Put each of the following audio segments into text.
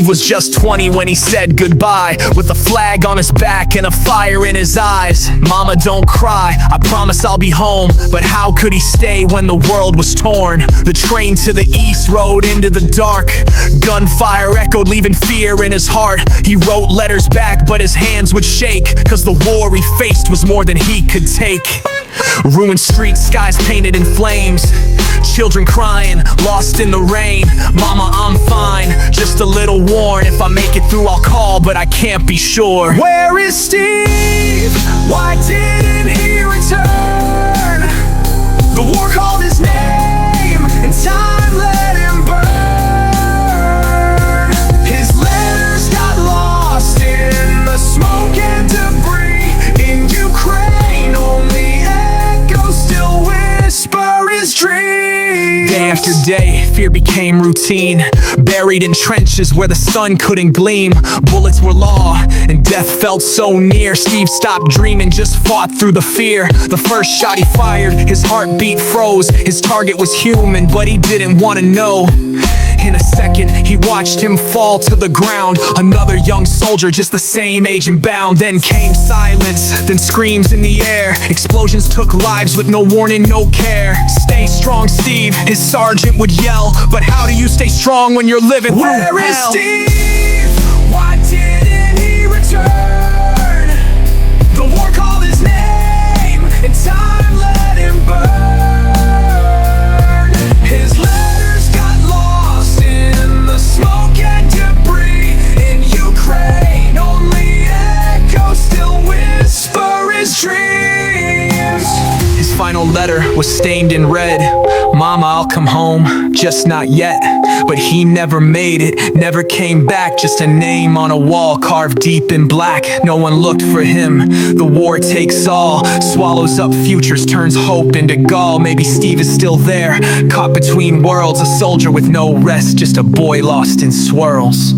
Steve was just 20 when he said goodbye, with a flag on his back and a fire in his eyes. Mama, don't cry, I promise I'll be home. But how could he stay when the world was torn? The train to the east rode into the dark. Gunfire echoed, leaving fear in his heart. He wrote letters back, but his hands would shake, 'cause the war he faced was more than he could take. Ruined streets, skies painted in flames, children crying, lost in the rain. Mama, I'm fine, just a little worn. If I make it through, I'll call, but I can't be sure. Where is Steve? Why didn't he return? The war called his name, and time let him burn. His letters got lost in the smoke and debris. In Ukraine, only echoes still whisper his dreams. Day after day, fear became routine. Buried in trenches where the sun couldn't gleam. Bullets were law, and death felt so near. Steve stopped dreaming, just fought through the fear. The first shot he fired, his heartbeat froze. His target was human, but he didn't want to know. In a second, he watched him fall to the ground. Another young soldier, just the same age and bound. Then came silence, then screams in the air. Explosions took lives with no warning, no care. Stay strong, Steve, his sergeant would yell. But how do you stay strong when you're living through hell? Where is Steve? Why didn't he return? The war called his name, and time let him burn. His letters got lost in the smoke and debris. In Ukraine, only echoes still whisper his dreams. His final letter was stained in red. Mama, I'll come home, just not yet. But he never made it, never came back. Just a name on a wall carved deep in black. No one looked for him, the war takes all. Swallows up futures, turns hope into gall. Maybe Steve is still there, caught between worlds. A soldier with no rest, just a boy lost in swirls.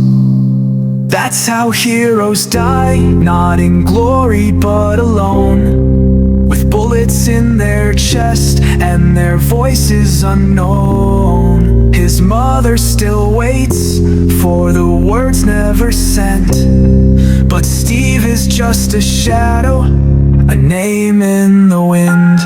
That's how heroes die, not in glory but alone, with bullets in their chest and their voices unknown. His mother still waits for the words never sent, but Steve is just a shadow, a name in the wind.